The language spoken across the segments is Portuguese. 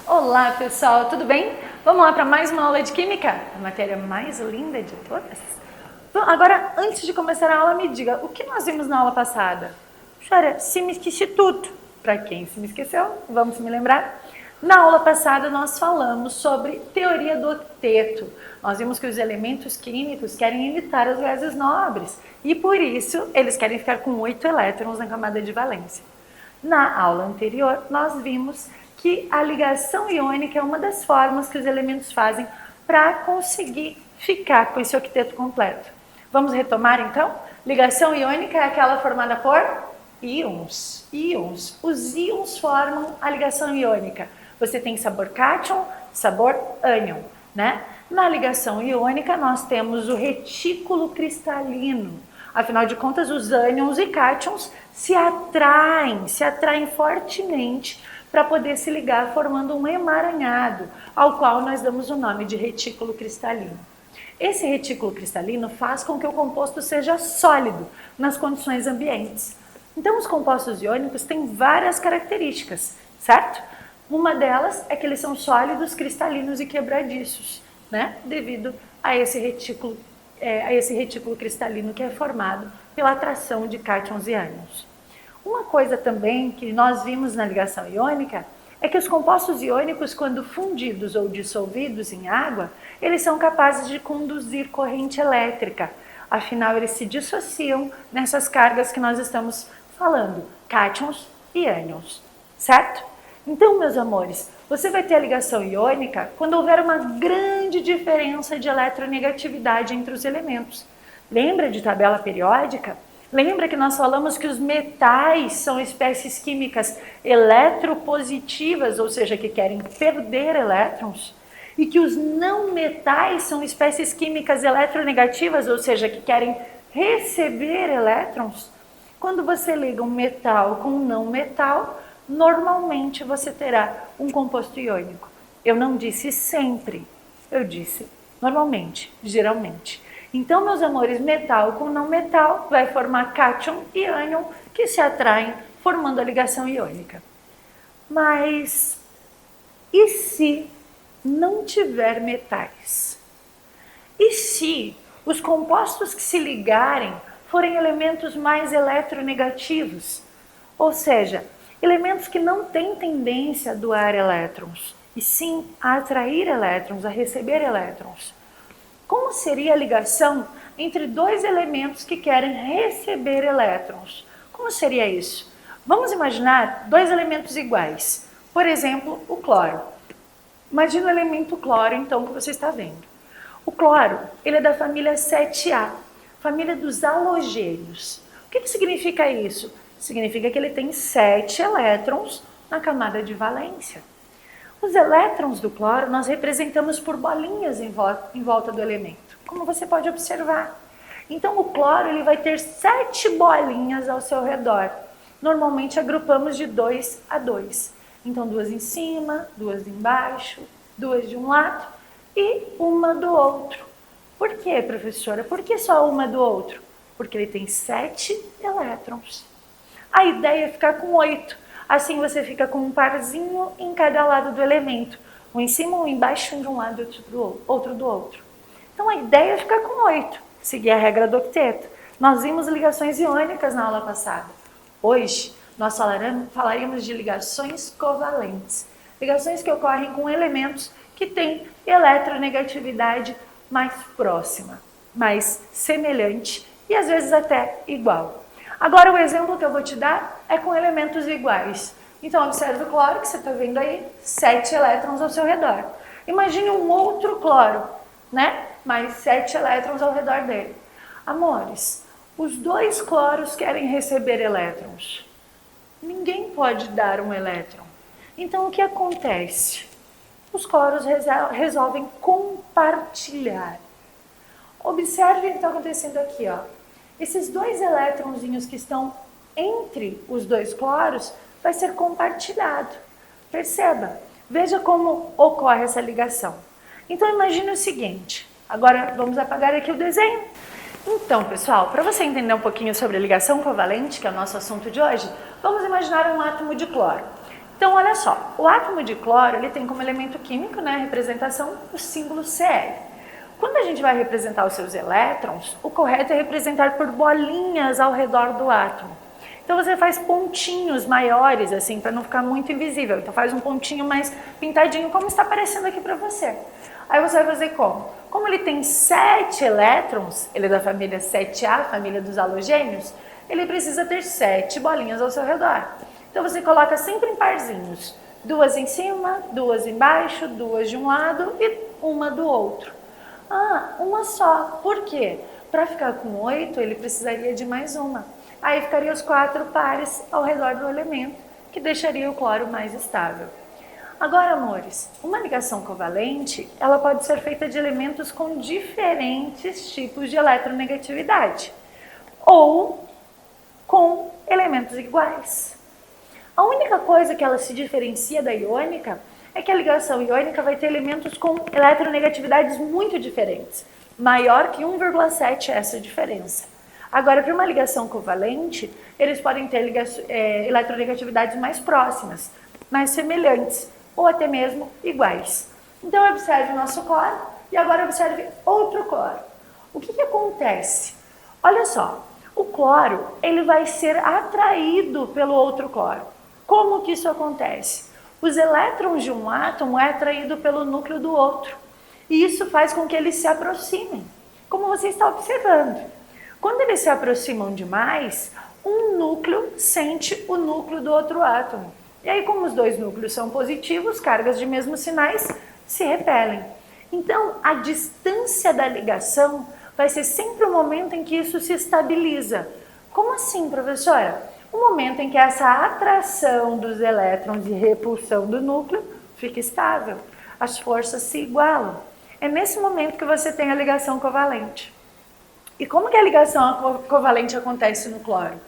Olá pessoal, tudo bem? Vamos lá para mais uma aula de Química, a matéria mais linda de todas. Agora, antes de começar a aula, me diga, o que nós vimos na aula passada? Chora, se me esqueci tudo. Para quem se me esqueceu, vamos me lembrar? Na aula passada nós falamos sobre teoria do octeto. Nós vimos que os elementos químicos querem imitar os gases nobres e por isso eles querem ficar com 8 elétrons na camada de valência. Na aula anterior, nós vimos que a ligação iônica é uma das formas que os elementos fazem para conseguir ficar com esse octeto completo. Vamos retomar então? Ligação iônica é aquela formada por íons. Os íons formam a ligação iônica. Você tem sabor cátion, sabor ânion, né? Na ligação iônica nós temos o retículo cristalino. Afinal de contas, os ânions e cátions se atraem fortemente para poder se ligar, formando um emaranhado, ao qual nós damos o nome de retículo cristalino. Esse retículo cristalino faz com que o composto seja sólido nas condições ambientes. Então, os compostos iônicos têm várias características, certo? Uma delas é que eles são sólidos, cristalinos e quebradiços, né? Devido a esse retículo cristalino que é formado pela atração de cátions e ânions. Uma coisa também que nós vimos na ligação iônica é que os compostos iônicos, quando fundidos ou dissolvidos em água, eles são capazes de conduzir corrente elétrica. Afinal, eles se dissociam nessas cargas que nós estamos falando, cátions e ânions, certo? Então, meus amores, você vai ter a ligação iônica quando houver uma grande diferença de eletronegatividade entre os elementos. Lembra de tabela periódica? Lembra que nós falamos que os metais são espécies químicas eletropositivas, ou seja, que querem perder elétrons? E que os não metais são espécies químicas eletronegativas, ou seja, que querem receber elétrons? Quando você liga um metal com um não metal, normalmente você terá um composto iônico. Eu não disse sempre, eu disse normalmente, geralmente. Então, meus amores, metal com não metal vai formar cátion e ânion que se atraem, formando a ligação iônica. Mas e se não tiver metais? E se os compostos que se ligarem forem elementos mais eletronegativos? Ou seja, elementos que não têm tendência a doar elétrons, e sim a atrair elétrons, a receber elétrons. Como seria a ligação entre dois elementos que querem receber elétrons? Como seria isso? Vamos imaginar dois elementos iguais. Por exemplo, o cloro. Imagina o elemento cloro, então, que você está vendo. O cloro, ele é da família 7A, família dos halogênios. O que significa isso? Significa que ele tem 7 elétrons na camada de valência. Os elétrons do cloro nós representamos por bolinhas em volta do elemento, como você pode observar. Então o cloro ele vai ter 7 bolinhas ao seu redor. Normalmente agrupamos de 2 a 2. Então 2 em cima, 2 embaixo, 2 de um lado e uma do outro. Por quê, professora? Por que só uma do outro? Porque ele tem 7 elétrons. A ideia é ficar com 8. Assim você fica com um parzinho em cada lado do elemento. Um em cima, um embaixo, um de um lado e outro do outro. Então a ideia é ficar com 8. Seguir a regra do octeto. Nós vimos ligações iônicas na aula passada. Hoje nós falaremos de ligações covalentes. Ligações que ocorrem com elementos que têm eletronegatividade mais próxima, mais semelhante e às vezes até igual. Agora o exemplo que eu vou te dar é com elementos iguais. Então observe o cloro que você está vendo aí, 7 elétrons ao seu redor. Imagine um outro cloro, né? Mais 7 elétrons ao redor dele. Amores, os dois cloros querem receber elétrons. Ninguém pode dar um elétron. Então o que acontece? Os cloros resolvem compartilhar. Observe o que está acontecendo aqui, ó. Esses dois elétronzinhos que estão entre os dois cloros vai ser compartilhado. Perceba, veja como ocorre essa ligação. Então imagine o seguinte, agora vamos apagar aqui o desenho. Então, pessoal, para você entender um pouquinho sobre a ligação covalente, que é o nosso assunto de hoje, vamos imaginar um átomo de cloro. Então, olha só, o átomo de cloro, ele tem como elemento químico, né, a representação, o símbolo Cl. Quando a gente vai representar os seus elétrons, o correto é representar por bolinhas ao redor do átomo. Então, você faz pontinhos maiores, assim, para não ficar muito invisível. Então, faz um pontinho mais pintadinho, como está aparecendo aqui para você. Aí você vai fazer como? Como ele tem 7 elétrons, ele é da família 7A, família dos halogênios, ele precisa ter 7 bolinhas ao seu redor. Então, você coloca sempre em parzinhos. 2 em cima, 2 embaixo, 2 de um lado e uma do outro. Ah, uma só. Por quê? Para ficar com 8, ele precisaria de mais uma. Aí ficaria os 4 pares ao redor do elemento, que deixaria o cloro mais estável. Agora, amores, uma ligação covalente, ela pode ser feita de elementos com diferentes tipos de eletronegatividade. Ou com elementos iguais. A única coisa que ela se diferencia da iônica é que a ligação iônica vai ter elementos com eletronegatividades muito diferentes, maior que 1,7 essa diferença. Agora, para uma ligação covalente, eles podem ter eletronegatividades mais próximas, mais semelhantes, ou até mesmo iguais. Então, observe o nosso cloro e agora observe outro cloro. O que acontece? Olha só, o cloro ele vai ser atraído pelo outro cloro. Como que isso acontece? Os elétrons de um átomo é atraído pelo núcleo do outro. E isso faz com que eles se aproximem, como você está observando. Quando eles se aproximam demais, um núcleo sente o núcleo do outro átomo. E aí, como os dois núcleos são positivos, cargas de mesmos sinais se repelem. Então, a distância da ligação vai ser sempre o momento em que isso se estabiliza. Como assim, professora? O momento em que essa atração dos elétrons e repulsão do núcleo fica estável. As forças se igualam. É nesse momento que você tem a ligação covalente. E como que a ligação covalente acontece no cloro?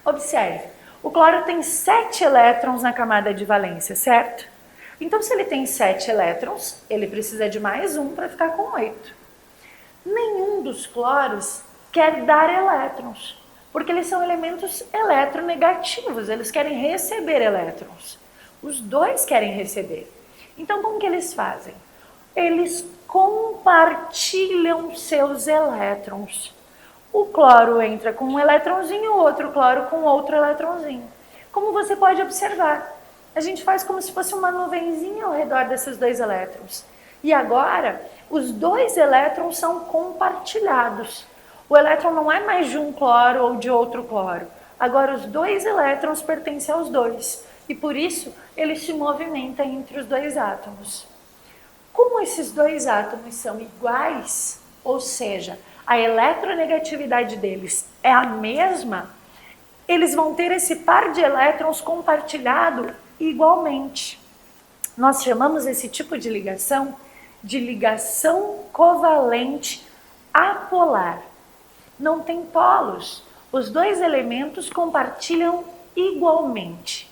Observe, o cloro tem 7 elétrons na camada de valência, certo? Então, se ele tem 7 elétrons, ele precisa de mais um para ficar com 8. Nenhum dos cloros quer dar elétrons, porque eles são elementos eletronegativos, eles querem receber elétrons. Os dois querem receber. Então, como que eles fazem? Eles compartilham seus elétrons. O cloro entra com um elétronzinho, o outro cloro com outro elétronzinho. Como você pode observar, a gente faz como se fosse uma nuvenzinha ao redor desses dois elétrons. E agora, os dois elétrons são compartilhados. O elétron não é mais de um cloro ou de outro cloro. Agora, os dois elétrons pertencem aos dois. E por isso, ele se movimenta entre os dois átomos. Como esses dois átomos são iguais, ou seja, a eletronegatividade deles é a mesma, eles vão ter esse par de elétrons compartilhado igualmente. Nós chamamos esse tipo de ligação covalente apolar. Não tem polos. Os dois elementos compartilham igualmente.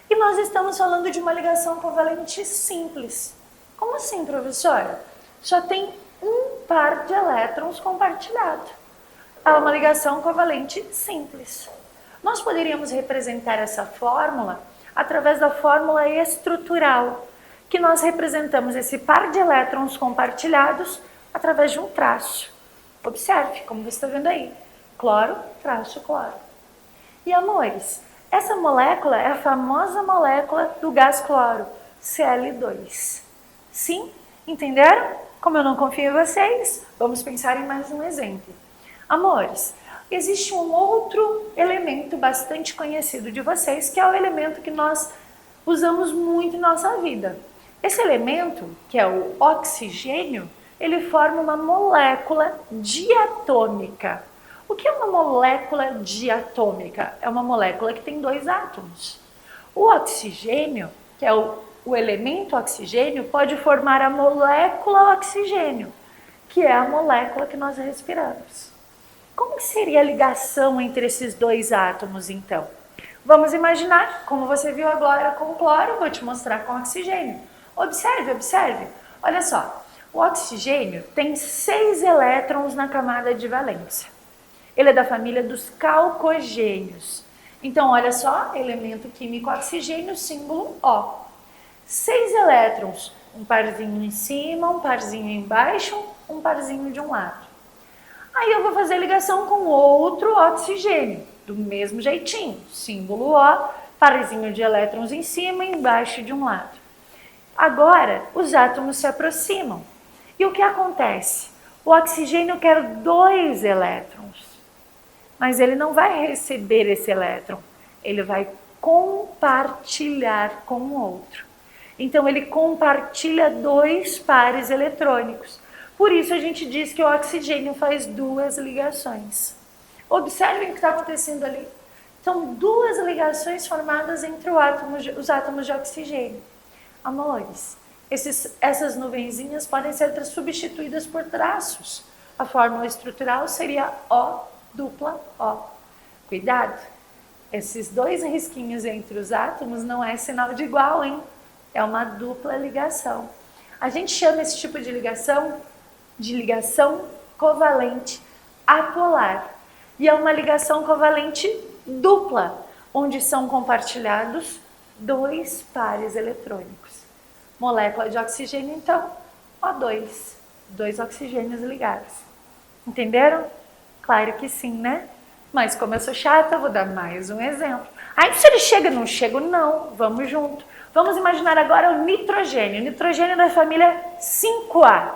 E nós estamos falando de uma ligação covalente simples. Como assim, professora? Só tem um par de elétrons compartilhado. É uma ligação covalente simples. Nós poderíamos representar essa fórmula através da fórmula estrutural, que nós representamos esse par de elétrons compartilhados através de um traço. Observe, como você está vendo aí. Cloro, traço, cloro. E, amores, essa molécula é a famosa molécula do gás cloro, Cl2. Sim? Entenderam? Como eu não confio em vocês, vamos pensar em mais um exemplo. Amores, existe um outro elemento bastante conhecido de vocês, que é o elemento que nós usamos muito em nossa vida. Esse elemento, que é o oxigênio, ele forma uma molécula diatômica. O que é uma molécula diatômica? É uma molécula que tem 2 átomos. O oxigênio, que é o elemento oxigênio, pode formar a molécula oxigênio, que é a molécula que nós respiramos. Como que seria a ligação entre esses 2 átomos, então? Vamos imaginar, como você viu agora com o cloro, vou te mostrar com o oxigênio. Observe, observe. Olha só, o oxigênio tem 6 elétrons na camada de valência. Ele é da família dos calcogênios. Então, olha só, elemento químico oxigênio, símbolo O. 6 elétrons, um parzinho em cima, um parzinho embaixo, um parzinho de um lado. Aí eu vou fazer ligação com outro oxigênio, do mesmo jeitinho, símbolo O, parzinho de elétrons em cima e embaixo de um lado. Agora, os átomos se aproximam. E o que acontece? O oxigênio quer 2 elétrons, mas ele não vai receber esse elétron, ele vai compartilhar com o outro. Então, ele compartilha 2 pares eletrônicos. Por isso, a gente diz que o oxigênio faz 2 ligações. Observem o que está acontecendo ali. São 2 ligações formadas entre os átomos de oxigênio. Amores, essas nuvenzinhas podem ser substituídas por traços. A fórmula estrutural seria O dupla O. Cuidado, esses 2 risquinhos entre os átomos não é sinal de igual, hein? É uma dupla ligação. A gente chama esse tipo de ligação covalente apolar. E é uma ligação covalente dupla, onde são compartilhados 2 pares eletrônicos. Molécula de oxigênio, então, O2. 2 oxigênios ligados. Entenderam? Claro que sim, né? Mas como eu sou chata, vou dar mais um exemplo. Aí se ele chega, não chego, não. Vamos junto. Vamos imaginar agora o nitrogênio. Nitrogênio da família 5A.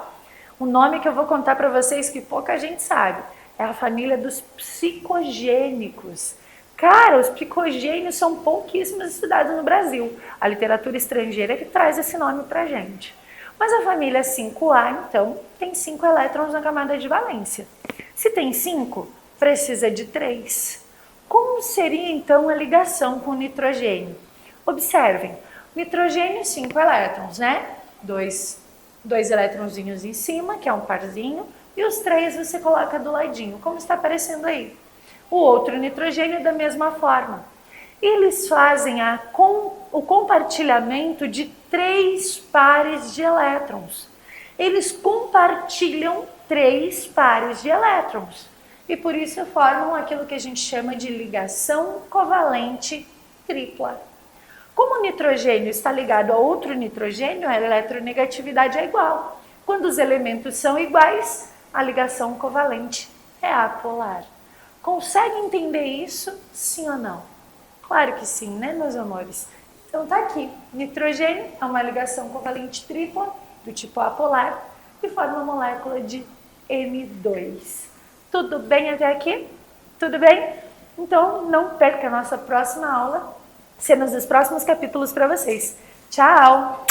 O nome que eu vou contar para vocês que pouca gente sabe. É a família dos psicogênicos. Cara, os psicogênios são pouquíssimos estudados no Brasil. A literatura estrangeira é que traz esse nome pra gente. Mas a família 5A, então, tem 5 elétrons na camada de valência. Se tem 5, precisa de 3. Como seria, então, a ligação com o nitrogênio? Observem, nitrogênio, 5 elétrons, né? 2 eletronzinhos em cima, que é um parzinho, e os 3 você coloca do ladinho, como está aparecendo aí. O outro nitrogênio da mesma forma. Eles fazem o compartilhamento de 3 pares de elétrons. Eles compartilham 3 pares de elétrons. E por isso formam aquilo que a gente chama de ligação covalente tripla. Como o nitrogênio está ligado a outro nitrogênio, a eletronegatividade é igual. Quando os elementos são iguais, a ligação covalente é apolar. Consegue entender isso? Sim ou não? Claro que sim, né, meus amores? Então tá aqui. Nitrogênio é uma ligação covalente tripla, do tipo apolar, e forma uma molécula de N2. Tudo bem até aqui? Tudo bem? Então não perca a nossa próxima aula, cenas dos próximos capítulos para vocês. Tchau!